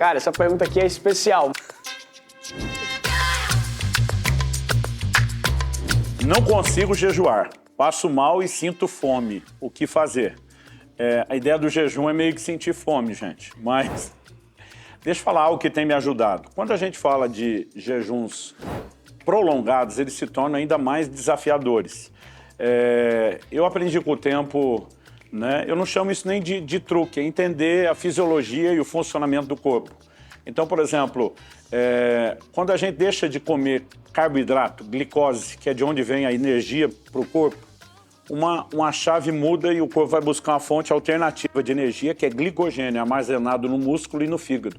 Cara, essa pergunta aqui é especial. Não consigo jejuar. Passo mal e sinto fome. O que fazer? A ideia do jejum é meio que sentir fome, gente. Mas deixa eu falar algo que tem me ajudado. Quando a gente fala de jejuns prolongados, eles se tornam ainda mais desafiadores. Eu aprendi com o tempo, né? Eu não chamo isso nem de truque, é entender a fisiologia e o funcionamento do corpo. Então, por exemplo, quando a gente deixa de comer carboidrato, glicose, que é de onde vem a energia para o corpo, uma chave muda e o corpo vai buscar uma fonte alternativa de energia, que é glicogênio, armazenado no músculo e no fígado.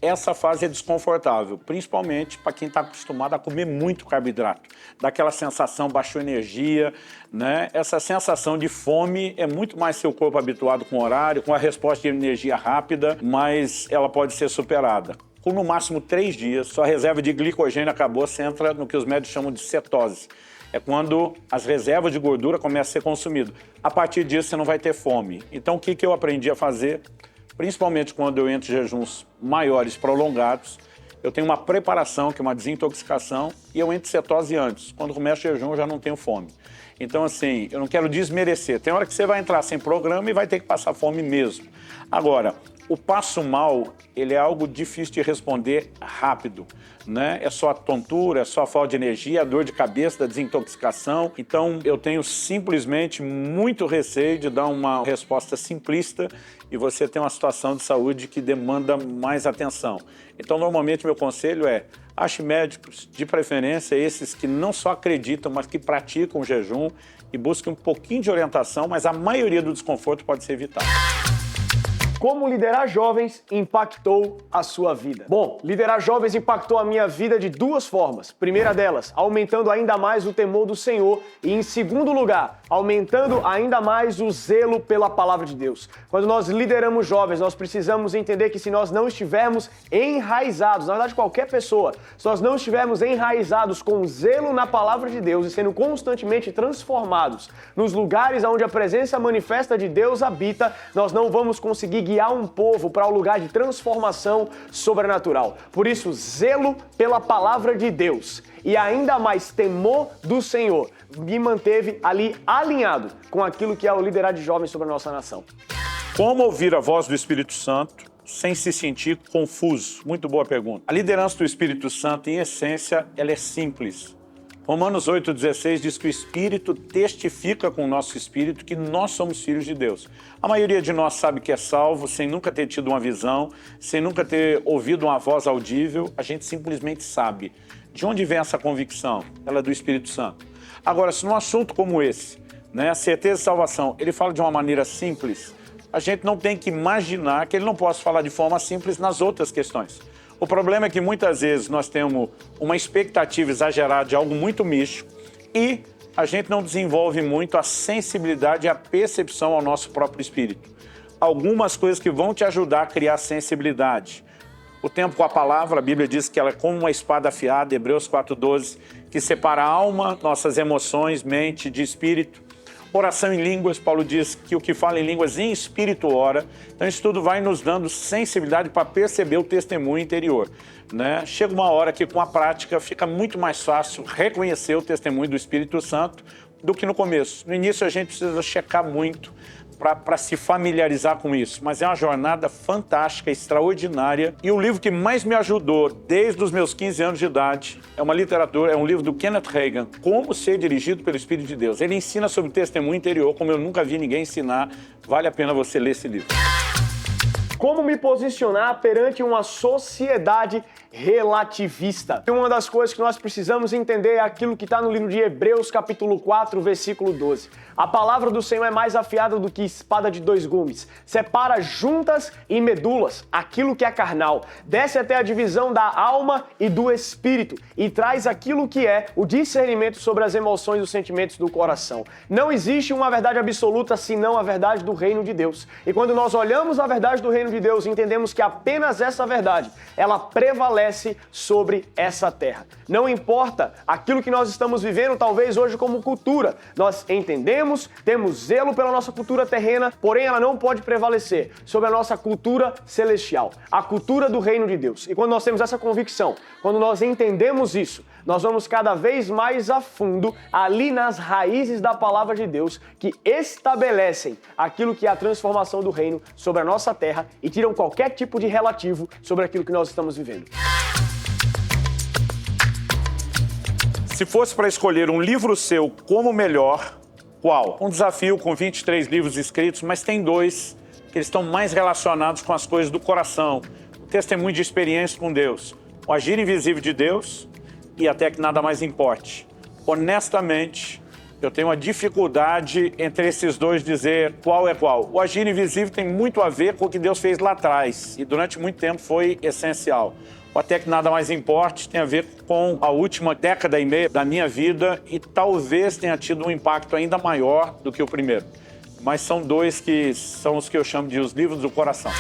Essa fase é desconfortável, principalmente para quem está acostumado a comer muito carboidrato. Dá aquela sensação, baixou energia, né? Essa sensação de fome é muito mais seu corpo habituado com o horário, com a resposta de energia rápida, mas ela pode ser superada. Com no máximo 3 dias, sua reserva de glicogênio acabou, você entra no que os médicos chamam de cetose. É quando as reservas de gordura começam a ser consumidas. A partir disso, você não vai ter fome. Então, o que eu aprendi a fazer? Principalmente quando eu entro em jejuns maiores, prolongados, eu tenho uma preparação, que é uma desintoxicação, e eu entro em cetose antes. Quando começo o jejum, eu já não tenho fome. Então, assim, eu não quero desmerecer. Tem hora que você vai entrar sem programa e vai ter que passar fome mesmo. Agora, o passo mal, ele é algo difícil de responder rápido, né? É só a tontura, é só a falta de energia, a dor de cabeça, da desintoxicação. Então, eu tenho simplesmente muito receio de dar uma resposta simplista e você tem uma situação de saúde que demanda mais atenção. Então, normalmente, meu conselho é: ache médicos, de preferência esses que não só acreditam, mas que praticam o jejum e busquem um pouquinho de orientação, mas a maioria do desconforto pode ser evitado. Como liderar jovens impactou a sua vida? Bom, liderar jovens impactou a minha vida de 2 formas. Primeira delas, aumentando ainda mais o temor do Senhor, e em segundo lugar, aumentando ainda mais o zelo pela palavra de Deus. Quando nós lideramos jovens, nós precisamos entender que se nós não estivermos enraizados, na verdade qualquer pessoa, se nós não estivermos enraizados com zelo na palavra de Deus e sendo constantemente transformados nos lugares onde a presença manifesta de Deus habita, nós não vamos conseguir guiar um povo para o lugar de transformação sobrenatural. Por isso, zelo pela palavra de Deus e ainda mais temor do Senhor me manteve ali alinhado com aquilo que é o liderar de jovens sobre a nossa nação. Como ouvir a voz do Espírito Santo sem se sentir confuso? Muito boa pergunta. A liderança do Espírito Santo, em essência, ela é simples. Romanos 8,16 diz que o Espírito testifica com o nosso Espírito que nós somos filhos de Deus. A maioria de nós sabe que é salvo, sem nunca ter tido uma visão, sem nunca ter ouvido uma voz audível, a gente simplesmente sabe. De onde vem essa convicção? Ela é do Espírito Santo. Agora, se num assunto como esse, né, a certeza de salvação, ele fala de uma maneira simples, a gente não tem que imaginar que ele não possa falar de forma simples nas outras questões. O problema é que muitas vezes nós temos uma expectativa exagerada de algo muito místico e a gente não desenvolve muito a sensibilidade e a percepção ao nosso próprio espírito. Algumas coisas que vão te ajudar a criar sensibilidade. O tempo com a palavra, a Bíblia diz que ela é como uma espada afiada, Hebreus 4,12, que separa a alma, nossas emoções, mente, de espírito. Oração em línguas, Paulo diz que o que fala em línguas em espírito ora. Então isso tudo vai nos dando sensibilidade para perceber o testemunho interior, né? Chega uma hora que com a prática fica muito mais fácil reconhecer o testemunho do Espírito Santo do que no começo. No início a gente precisa checar muito para se familiarizar com isso, mas é uma jornada fantástica, extraordinária. E o livro que mais me ajudou desde os meus 15 anos de idade é uma literatura, é um livro do Kenneth Hagin, Como Ser Dirigido pelo Espírito de Deus. Ele ensina sobre o testemunho interior, como eu nunca vi ninguém ensinar. Vale a pena você ler esse livro. Como me posicionar perante uma sociedade relativista? E uma das coisas que nós precisamos entender é aquilo que está no livro de Hebreus, capítulo 4, versículo 12. A palavra do Senhor é mais afiada do que espada de 2 gumes. Separa juntas e medulas, aquilo que é carnal. Desce até a divisão da alma e do espírito e traz aquilo que é o discernimento sobre as emoções e os sentimentos do coração. Não existe uma verdade absoluta senão a verdade do reino de Deus. E quando nós olhamos a verdade do reino de Deus, entendemos que apenas essa verdade, ela prevalece sobre essa terra. Não importa aquilo que nós estamos vivendo, talvez hoje como cultura, nós entendemos, temos zelo pela nossa cultura terrena, porém ela não pode prevalecer sobre a nossa cultura celestial, a cultura do reino de Deus. E quando nós temos essa convicção, quando nós entendemos isso, nós vamos cada vez mais a fundo ali nas raízes da palavra de Deus que estabelecem aquilo que é a transformação do reino sobre a nossa terra e tiram qualquer tipo de relativo sobre aquilo que nós estamos vivendo. Se fosse para escolher um livro seu como melhor, qual? Um desafio com 23 livros escritos, mas tem 2 que eles estão mais relacionados com as coisas do coração, o testemunho de experiência com Deus, o agir invisível de Deus e até que nada mais importe. Honestamente, eu tenho uma dificuldade entre esses 2 dizer qual é qual. O agir invisível tem muito a ver com o que Deus fez lá atrás e durante muito tempo foi essencial. O até que nada mais importe tem a ver com a última década e meia da minha vida e talvez tenha tido um impacto ainda maior do que o primeiro. Mas são 2 que são os que eu chamo de os livros do coração.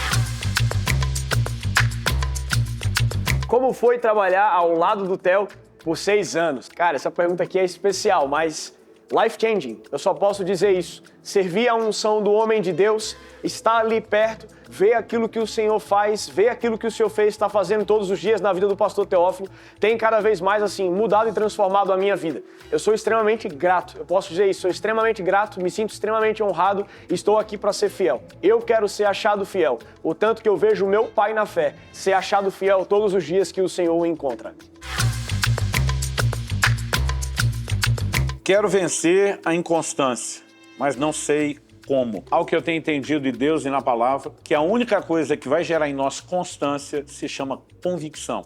Como foi trabalhar ao lado do Theo por 6 anos? Cara, essa pergunta aqui é especial, mas life-changing. Eu só posso dizer isso. Servir a unção do homem de Deus, estar ali perto, ver aquilo que o Senhor faz, ver aquilo que o Senhor fez, está fazendo todos os dias na vida do pastor Teófilo, tem cada vez mais, assim, mudado e transformado a minha vida. Eu sou extremamente grato, eu posso dizer isso, sou extremamente grato, me sinto extremamente honrado e estou aqui para ser fiel. Eu quero ser achado fiel, o tanto que eu vejo o meu pai na fé ser achado fiel todos os dias que o Senhor o encontra. Quero vencer a inconstância, mas não sei como. Ao que eu tenho entendido de Deus e na palavra, que a única coisa que vai gerar em nós constância se chama convicção.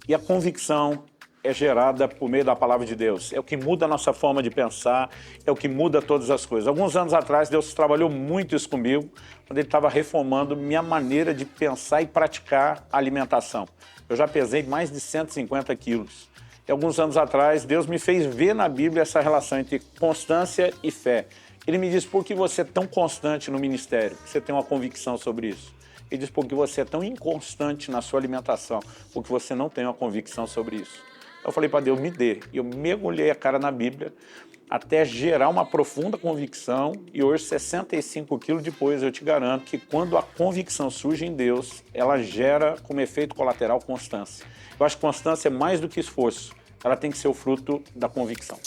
E a convicção é gerada por meio da palavra de Deus. É o que muda a nossa forma de pensar, é o que muda todas as coisas. Alguns anos atrás, Deus trabalhou muito isso comigo, quando Ele estava reformando minha maneira de pensar e praticar a alimentação. Eu já pesei mais de 150 quilos. E alguns anos atrás, Deus me fez ver na Bíblia essa relação entre constância e fé. Ele me disse, por que você é tão constante no ministério? Você tem uma convicção sobre isso. Ele disse, porque você é tão inconstante na sua alimentação, porque você não tem uma convicção sobre isso. Eu falei para Deus, me dê. E eu mergulhei a cara na Bíblia até gerar uma profunda convicção e hoje, 65 quilos depois, eu te garanto que quando a convicção surge em Deus, ela gera como efeito colateral constância. Eu acho que constância é mais do que esforço. Ela tem que ser o fruto da convicção.